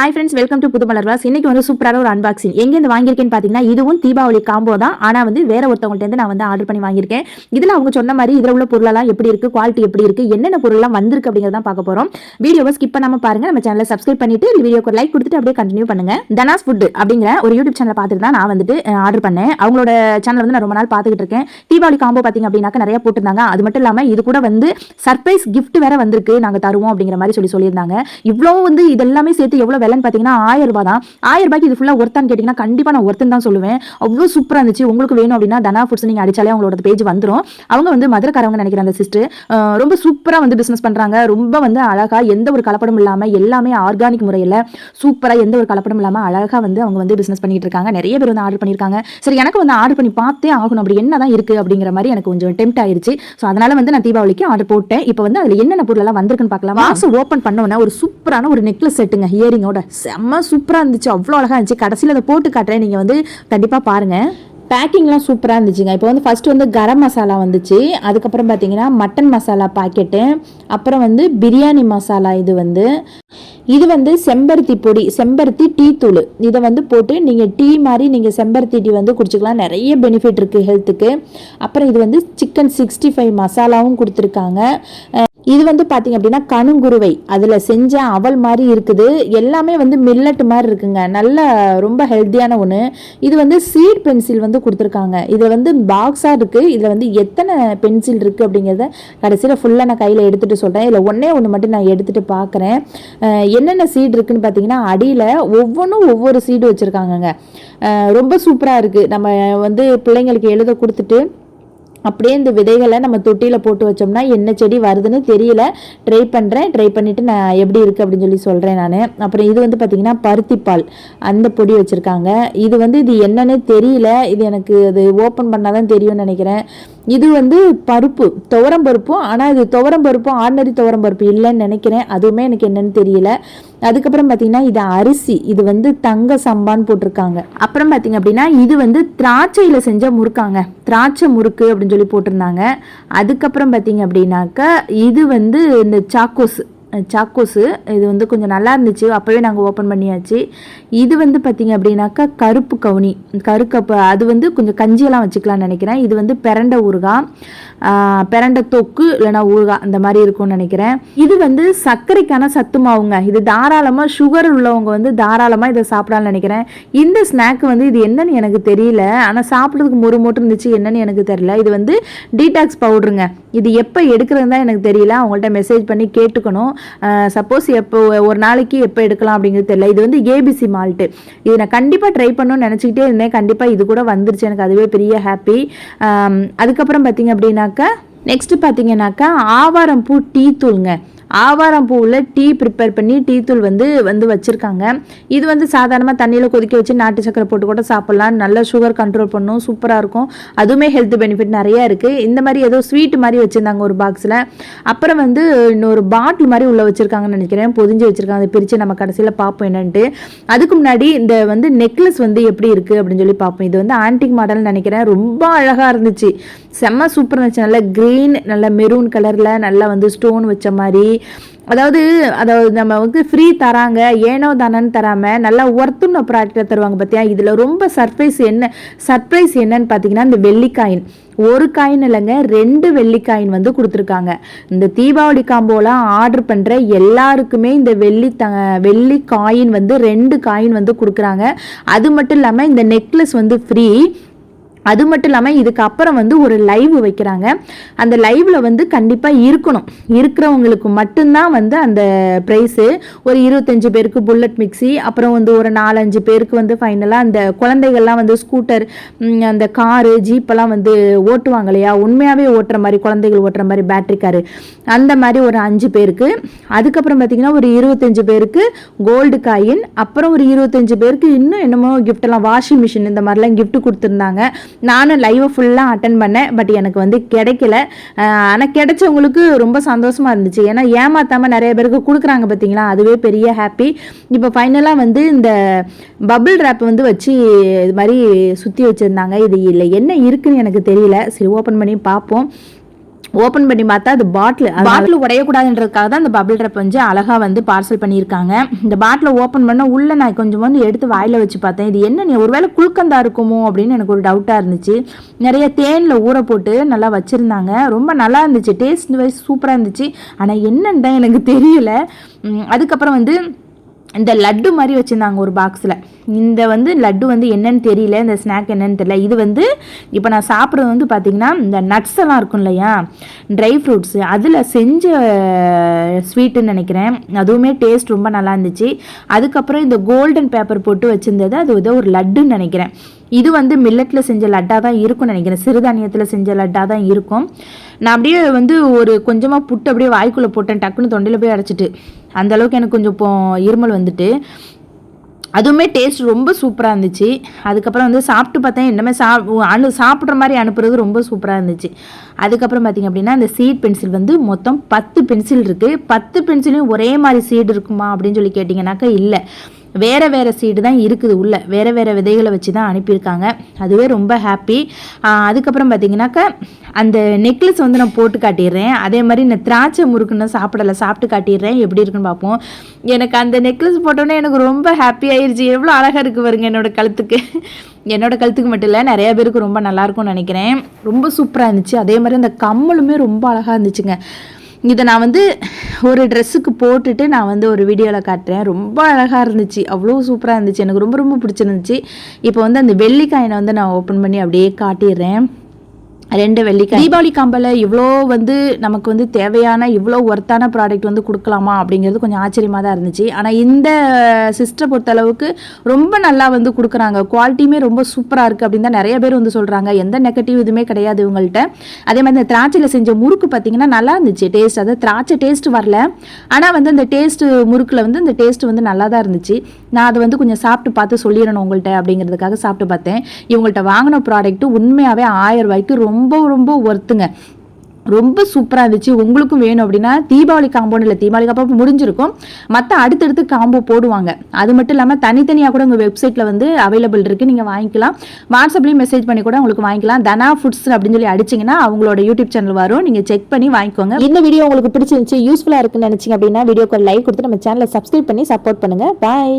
Hi friends, welcome to புது மலர்வாஸ். இன்னைக்கு வந்து சூப்பரான ஒரு அன்பாக்சிங். எங்கேருந்து வாங்கியிருக்கேன்னு பார்த்தீங்கன்னா, இதுவும் தீபாவளி காம்போ தான். ஆனால் வந்து வேற ஒருத்தவங்கள்ட்ட நான் வந்து ஆர்டர் பண்ணி வாங்கியிருக்கேன். இதில் அவங்க சொன்ன மாதிரி இதில் உள்ள பொருளெல்லாம் எப்படி இருக்கு, குவாலிட்டி எப்படி இருக்கு, என்னென்ன பொருள்லாம் வந்திருக்கு அப்படிங்கிறத பார்க்க போறோம். வீடியோவை ஸ்கிப் பண்ணாம பாருங்க. நம்ம சேனலை சப்ஸ்கிரைப் பண்ணிட்டு வீடியோக்கு லைக் கொடுத்துட்டு அப்படியே கண்டினியூ பண்ணுங்க. தனாஸ் ஃபுட் அப்படிங்கிற ஒரு யூடியூப் சேனலை பார்த்துட்டு தான் நான் வந்துட்டு ஆர்டர் பண்ணேன். அவங்களோட சேனல் வந்து நான் ரொம்ப நாள் பார்த்துக்கிட்டு இருக்கேன். தீபாவளி காம்போ பார்த்தீங்க அப்படின்னாக்க நிறைய போட்டிருந்தாங்க. அது மட்டும் இல்லாமல் இது கூட வந்து சர்ப்ரைஸ் கிஃப்ட் வேற வந்திருக்கு, நாங்கள் தருவோம் அப்படிங்கிற மாதிரி சொல்லியிருந்தாங்க. இவ்வளோ வந்து இதெல்லாமே சேர்த்து எவ்வளோ விலைன்னு பார்த்தீங்கன்னா 1000 ரூபாய் தான். 1000 ரூபாய்க்கு இது ஃபுல்லா ஒர்த்தான்னு கேட்டீங்கன்னா கண்டிப்பா நான் ஒர்த்துன்னு தான் சொல்லுவேன். அவ்வளோ சூப்பரா இருந்துச்சு. உங்களுக்கு வேணும் அப்படின்னா தனா ஃபுட்ஸ் நீங்க அடிச்சாலே அவங்களோட பேஜ் வந்துடும். அவங்க வந்து மதுரைக்காரவங்க நினைக்கிற அந்த சிஸ்டர் ரொம்ப சூப்பரா வந்து பிசினஸ் பண்றாங்க. ரொம்ப வந்து அழகா எந்த ஒரு கலப்படம் இல்லாம எல்லாமே ஆர்கானிக் முறையில் சூப்பரா எந்த ஒரு கலப்படம் இல்லாம அழகா வந்து அவங்க வந்து பிசினஸ் பண்ணிட்டு இருக்காங்க. நிறைய பேர் வந்து ஆர்டர் பண்ணிருக்காங்க. சரி, எனக்கு வந்து ஆர்டர் பண்ணி பார்த்தே ஆகணும், அப்படி என்னதான் இருக்கு அப்படிங்கிற மாதிரி எனக்கு கொஞ்சம் டெம்ப்ட் ஆயிருச்சு. ஸோ அதனால வந்து நான் தீபாவளிக்கு ஆர்டர் போட்டேன். இப்போ வந்து அதுல என்னென்ன பொருள் எல்லாம் வந்திருக்குன்னு பார்க்கலாம். பாக்ஸ் ஓப்பன் பண்ணோன்னா ஒரு சூப்பரான ஒரு நெக்லஸ் செட்டுங்க, இயரிங்கோட செம்ம சூப்பராக இருந்துச்சு. அவ்வளோ அழகாக இருந்துச்சு. கடைசியில் அதை போட்டு காட்டுறேன், நீங்கள் வந்து கண்டிப்பாக பாருங்கள். பேக்கிங்லாம் சூப்பராக இருந்துச்சுங்க. இப்போ வந்து ஃபஸ்ட்டு வந்து கரம் மசாலா வந்துச்சு. அதுக்கப்புறம் பார்த்தீங்கன்னா மட்டன் மசாலா பாக்கெட்டு, அப்புறம் வந்து பிரியாணி மசாலா. இது வந்து செம்பருத்தி பொடி, செம்பருத்தி டீ தூள். இதை வந்து போட்டு நீங்கள் டீ மாதிரி நீங்கள் செம்பருத்தி டீ வந்து குடிச்சிக்கலாம். நிறைய பெனிஃபிட் இருக்குது ஹெல்த்துக்கு. அப்புறம் இது வந்து சிக்கன் 65 மசாலாவும் கொடுத்துருக்காங்க. இது வந்து பார்த்தீங்க அப்படின்னா கணுங்குருவை அதில் செஞ்ச அவல் மாதிரி இருக்குது. எல்லாமே வந்து மில்லட் மாதிரி இருக்குங்க. நல்ல ரொம்ப ஹெல்த்தியான ஒன்று. இது வந்து சீட் பென்சில் வந்து கொடுத்துருக்காங்க. இது வந்து பாக்ஸாக இருக்குது. இதில் வந்து எத்தனை பென்சில் இருக்குது அப்படிங்கிறத கடைசியில் ஃபுல்லாக நான் கையில் எடுத்துகிட்டு சொல்கிறேன். இதில் ஒன்று மட்டும் நான் எடுத்துகிட்டு பார்க்குறேன். என்னென்ன சீடு இருக்குதுன்னு பார்த்தீங்கன்னா அடியில் ஒவ்வொன்றும் ஒவ்வொரு சீடு வச்சுருக்காங்கங்க. ரொம்ப சூப்பராக இருக்குது. நம்ம வந்து பிள்ளைங்களுக்கு எழுத கொடுத்துட்டு அப்படியே இந்த விதைகளை நம்ம தொட்டியில் போட்டு வச்சோம்னா என்ன செடி வருதுன்னு தெரியல. ட்ரை பண்ணிவிட்டு நான் எப்படி இருக்குது அப்படின்னு சொல்கிறேன் நான். அப்புறம் இது வந்து பார்த்திங்கன்னா பருத்திப்பால் அந்த பொடி வச்சுருக்காங்க. இது என்னன்னு தெரியல. இது எனக்கு அது ஓப்பன் பண்ணால் தான் தெரியும்னு நினைக்கிறேன். இது வந்து பருப்பு, துவரம் பருப்பும். ஆனால் இது துவரம் பருப்பும் ஆர்டினரி துவரம் பருப்பு இல்லைன்னு நினைக்கிறேன். அதுவுமே எனக்கு என்னன்னு தெரியல. அதுக்கப்புறம் பார்த்தீங்கன்னா இது அரிசி. இது வந்து தங்க சம்பான்னு போட்டிருக்காங்க. அப்புறம் பார்த்தீங்க அப்படின்னா இது வந்து திராட்சையில் செஞ்ச முறுக்காங்க, திராட்சை முறுக்கு அப்படின்னு சொல்லி போட்டிருந்தாங்க. அதுக்கப்புறம் பார்த்தீங்க அப்படின்னாக்கா இது வந்து இந்த சாக்கோஸு. இது வந்து கொஞ்சம் நல்லா இருந்துச்சு. அப்போவே நாங்கள் ஓப்பன் பண்ணியாச்சு. இது வந்து பார்த்திங்க அப்படின்னாக்கா கருப்பு கவுனி, கருக்கப்பு. அது வந்து கொஞ்சம் கஞ்சியெல்லாம் வச்சுக்கலாம்னு நினைக்கிறேன். இது வந்து பிரண்டை ஊறுகாய், பிரண்டை தொக்கு இல்லைனா ஊறுகாய் அந்த மாதிரி இருக்கும்னு நினைக்கிறேன். இது வந்து சர்க்கரைக்கான சத்து மாவுங்க. இது தாராளமாக சுகர் உள்ளவங்க வந்து தாராளமாக இதை சாப்பிடலாம்னு நினைக்கிறேன். இந்த ஸ்நாக் வந்து இது என்னன்னு எனக்கு தெரியல. ஆனால் சாப்பிட்றதுக்கு மொட்டு இருந்துச்சு. என்னன்னு எனக்கு தெரியல. இது வந்து டீடாக்ஸ் பவுடருங்க. இது எப்போ எடுக்கிறது தான் எனக்கு தெரியல. அவங்கள்ட்ட மெசேஜ் பண்ணி கேட்டுக்கணும். சப்போஸ் எப்போ ஒரு நாளைக்கு எப்போ எடுக்கலாம் அப்படிங்கிறது தெரியல. இது வந்து ஏபிசி மால்ட்டு. இது நான் கண்டிப்பாக ட்ரை பண்ணணும்னு நினச்சிக்கிட்டே இருந்தேன். கண்டிப்பாக இது கூட வந்துருச்சு. எனக்கு அதுவே பெரிய ஹாப்பி. அதுக்கப்புறம் பார்த்தீங்க அப்படின்னாக்கா நெக்ஸ்ட் பார்த்தீங்கன்னாக்கா ஆவாரம் பூ டீ தூளுங்க. ஆவாரம் பூவில் டீ ப்ரிப்பேர் பண்ணி டீ தூள் வந்து வச்சுருக்காங்க. இது வந்து சாதாரணமாக தண்ணியில் கொதிக்க வச்சு நாட்டு சக்கரை போட்டு கூட சாப்பிட்லாம். நல்ல சுகர் கண்ட்ரோல் பண்ணும். சூப்பராக இருக்கும். அதுவுமே ஹெல்த் பெனிஃபிட் நிறையா இருக்குது. இந்த மாதிரி ஏதோ ஸ்வீட் மாதிரி வச்சுருந்தாங்க ஒரு பாக்ஸில். அப்புறம் வந்து இன்னொரு பாட்டில் மாதிரி உள்ளே வச்சுருக்காங்கன்னு நினைக்கிறேன். பொதிஞ்சு வச்சுருக்காங்க. அதை பிரித்து நம்ம கடைசியில் பார்ப்போம் என்னன்ட்டு. அதுக்கு முன்னாடி இந்த வந்து நெக்லஸ் வந்து எப்படி இருக்குது அப்படின்னு சொல்லி பார்ப்போம். இது வந்து ஆன்டிக் மாடல்னு நினைக்கிறேன். ரொம்ப அழகாக இருந்துச்சு. செம்ம சூப்பராக இருந்துச்சு. நல்ல க்ரீன், நல்ல மெரூன் கலரில் நல்லா வந்து ஸ்டோன் வச்ச மாதிரி. அதாவது நம்ம வந்து ஃப்ரீ தராங்க, ஏனோ தானன்னு தராமல் நல்லா ஒர்த்துன்னு ப்ராடக்டை தருவாங்க பார்த்தியா. இதில் ரொம்ப சர்ப்ரைஸ் என்னன்னு பார்த்தீங்கன்னா இந்த வெள்ளிக்காயின். ஒரு காயின் இல்லைங்க, 2 வெள்ளிக்காயின் வந்து கொடுத்துருக்காங்க. இந்த தீபாவளி காம்போலாம் ஆர்டர் பண்ணுற எல்லாருக்குமே இந்த வெள்ளி காயின் வந்து 2 காயின் வந்து கொடுக்குறாங்க. அது மட்டும் இல்லாமல் இந்த நெக்லஸ் வந்து ஃப்ரீ. அது மட்டும் இல்லாமல் இதுக்கப்புறம் வந்து ஒரு லைவ் வைக்கிறாங்க. அந்த லைவில் வந்து கண்டிப்பாக இருக்கிறவங்களுக்கு மட்டும்தான் வந்து அந்த ப்ரைஸு. ஒரு 25 பேருக்கு புல்லட் மிக்சி, அப்புறம் வந்து ஒரு 4-5 பேருக்கு வந்து ஃபைனலாக அந்த குழந்தைகள்லாம் வந்து ஸ்கூட்டர், அந்த காரு, ஜீப்பெல்லாம் வந்து ஓட்டுவாங்க இல்லையா, உண்மையாகவே ஓட்டுற மாதிரி, குழந்தைகள் ஓட்டுற மாதிரி பேட்டரி காரு, அந்த மாதிரி ஒரு 5 பேருக்கு. அதுக்கப்புறம் பார்த்திங்கன்னா ஒரு 25 பேருக்கு கோல்டு காயின், அப்புறம் ஒரு 25 பேருக்கு இன்னும் என்னமோ கிஃப்டெல்லாம், வாஷிங் மிஷின், இந்த மாதிரிலாம் கிஃப்ட் கொடுத்துருந்தாங்க. நானும் லைவை ஃபுல்லாக அட்டன் பண்ணேன். பட் எனக்கு வந்து கிடைக்கல. ஆனால் கிடைச்சவங்களுக்கு ரொம்ப சந்தோஷமாக இருந்துச்சு. ஏன்னா ஏமாத்தாமல் நிறைய பேருக்கு கொடுக்குறாங்க பார்த்தீங்களா, அதுவே பெரிய ஹாப்பி. இப்போ ஃபைனலாக வந்து இந்த பபிள் ரேப் வந்து வச்சு இது மாதிரி சுற்றி வச்சுருந்தாங்க. இது இல்லை என்ன இருக்குன்னு எனக்கு தெரியல. சரி, ஓப்பன் பண்ணி பார்ப்போம். ஓப்பன் பண்ணி பார்த்தா அது பாட்டில் உடையக்கூடாதுன்றதுக்காக தான் அந்த பபிள் ரப் வந்து அழகாக வந்து பார்சல் பண்ணியிருக்காங்க. இந்த பாட்டில் ஓப்பன் பண்ண உள்ள நான் கொஞ்சம் வந்து எடுத்து வாயில் வச்சு பார்த்தேன். இது என்ன நீ ஒருவேளை குளுக்கந்தா இருக்குமோ அப்படின்னு எனக்கு ஒரு டவுட்டாக இருந்துச்சு. நிறைய தேனில் ஊற போட்டு நல்லா வச்சுருந்தாங்க. ரொம்ப நல்லா இருந்துச்சு, டேஸ்ட் வைஸ் சூப்பராக இருந்துச்சு. ஆனால் என்னன்னு தான் எனக்கு தெரியல. அதுக்கப்புறம் வந்து இந்த லட்டு மாதிரி வச்சுருந்தாங்க ஒரு பாக்ஸில். இந்த வந்து லட்டு வந்து என்னன்னு தெரியல, இந்த ஸ்நாக் என்னன்னு தெரியல. இது வந்து இப்போ நான் சாப்பிட்றது வந்து பார்த்திங்கன்னா இந்த நட்ஸ் எல்லாம் இருக்கும் இல்லையா, ட்ரை ஃப்ரூட்ஸு, அதில் செஞ்ச ஸ்வீட்டுன்னு நினைக்கிறேன். அதுவுமே டேஸ்ட் ரொம்ப நல்லா இருந்துச்சு. அதுக்கப்புறம் இந்த கோல்டன் பேப்பர் போட்டு வச்சுருந்தது, அது ஏதோ ஒரு லட்டுன்னு நினைக்கிறேன். இது வந்து மில்லட்டில் செஞ்ச லட்டாக தான் இருக்கும்னு நினைக்கிறேன், சிறுதானியத்தில் செஞ்ச லட்டாக தான் இருக்கும். நான் அப்படியே வந்து ஒரு கொஞ்சமாக புட்டு அப்படியே வாய்க்குள்ளே போட்டேன், டக்குன்னு தொண்டையில் போய் அடைச்சிட்டு. அந்தளவுக்கு எனக்கு கொஞ்சம் இப்போ இருமல் வந்துட்டு. அதுவுமே டேஸ்ட் ரொம்ப சூப்பராக இருந்துச்சு. அதுக்கப்புறம் வந்து சாப்பிட்டு பார்த்தேன், இன்னமே சாப்பிட்ற மாதிரி அனுப்புறது ரொம்ப சூப்பராக இருந்துச்சு. அதுக்கப்புறம் பார்த்திங்க அப்படின்னா இந்த சீட் பென்சில் வந்து மொத்தம் 10 பென்சில் இருக்குது. 10 பென்சிலையும் ஒரே மாதிரி சீடு இருக்குமா அப்படின்னு சொல்லி கேட்டிங்கனாக்கா இல்லை, வேறு வேறு சீடு தான் இருக்குது உள்ள, வேறு வேறு விதைகளை வச்சு தான் அனுப்பியிருக்காங்க. அதுவே ரொம்ப ஹாப்பி. அதுக்கப்புறம் பார்த்திங்கனாக்கா அந்த நெக்லஸ் வந்து நான் போட்டு காட்டிடுறேன். அதே மாதிரி இந்த திராட்சை முறுக்குன்னு சாப்பிட்டு காட்டிடுறேன், எப்படி இருக்குன்னு பார்ப்போம். எனக்கு அந்த நெக்லஸ் போட்டோன்னே எனக்கு ரொம்ப ஹாப்பி ஆயிடுச்சு. எவ்வளோ அழகாக இருக்குது பாருங்க என்னோடய கழுத்துக்கு மட்டும் இல்லை, நிறைய பேருக்கு ரொம்ப நல்லாயிருக்கும்னு நினைக்கிறேன். ரொம்ப சூப்பராக இருந்துச்சு. அதே மாதிரி அந்த கம்மலுமே ரொம்ப அழகாக இருந்துச்சுங்க. இதை நான் வந்து ஒரு ட்ரெஸ்ஸுக்கு போட்டுட்டு நான் வந்து ஒரு வீடியோவில் காட்டுறேன். ரொம்ப அழகாக இருந்துச்சு, அவ்வளோ சூப்பராக இருந்துச்சு, எனக்கு ரொம்ப ரொம்ப பிடிச்சிருந்துச்சு. இப்போ வந்து அந்த வெள்ளிக்காயினை வந்து நான் ஓப்பன் பண்ணி அப்படியே காட்டிடுறேன். 2 வெள்ளிக்காய். தீபாவளி காம்பில் இவ்வளோ வந்து நமக்கு வந்து தேவையான இவ்வளோ ஒர்த்தான ப்ராடக்ட் வந்து கொடுக்கலாமா அப்படிங்கிறது கொஞ்சம் ஆச்சரியமாக தான் இருந்துச்சு. ஆனால் இந்த சிஸ்டரை பொறுத்தளவுக்கு ரொம்ப நல்லா வந்து கொடுக்குறாங்க, குவாலிட்டியுமே ரொம்ப சூப்பராக இருக்குது அப்படின்னு தான் நிறைய பேர் வந்து சொல்கிறாங்க. எந்த நெகட்டிவ் இதுவுமே கிடையாது இவங்கள்ட்ட. அதே மாதிரி இந்த திராட்சையில் செஞ்ச முறுக்கு பார்த்திங்கன்னா நல்லா இருந்துச்சு டேஸ்ட். அதாவது திராட்சை டேஸ்ட் வரல, ஆனால் வந்து அந்த டேஸ்ட்டு முறுக்கில் வந்து அந்த டேஸ்ட் வந்து நல்லா தான் இருந்துச்சு. நான் அதை வந்து கொஞ்சம் சாப்பிட்டு பார்த்து சொல்லிடணும் உங்கள்கிட்ட அப்படிங்கிறதுக்காக சாப்பிட்டு பார்த்தேன். இவங்கள்ட்ட வாங்கின ப்ராடக்ட்டு உண்மையாகவே 1000 ரூபாய்க்கு ரொம்ப ரொம்ப ஒர்த்துங்க, ரொம்ப சூப்பராக இருந்துச்சு. உங்களுக்கும் வேணும் அப்படின்னா தீபாவளி காம்போன்னு இல்லை, தீபாவளி காம்போ முடிஞ்சிருக்கும், மற்ற அடுத்தடுத்து காம்போ போடுவாங்க. அது மட்டும் இல்லாமல் தனித்தனியாக கூட உங்கள் வெப்சைட்டில் வந்து அவைலபிள் இருக்குது, நீங்கள் வாங்கிக்கலாம். வாட்ஸ்அப்லேயும் மெசேஜ் பண்ணி கூட உங்களுக்கு வாங்கிக்கலாம். தனா ஃபுட்ஸ் அப்படின்னு சொல்லி அடிச்சிங்கன்னா அவங்களோட யூடியூப் சேனல் வரும், நீங்கள் செக் பண்ணி வாங்கிக்கோங்க. இந்த வீடியோ உங்களுக்கு பிடிச்சிருந்துச்சு, யூஸ்ஃபுல்லாக இருக்குன்னு நினச்சிங்க அப்படின்னா வீடியோக்கு ஒரு லைக் கொடுத்து நம்ம சேனலை சப்ஸ்கிரைப் பண்ணி சப்போர்ட் பண்ணுங்கள். பாய்.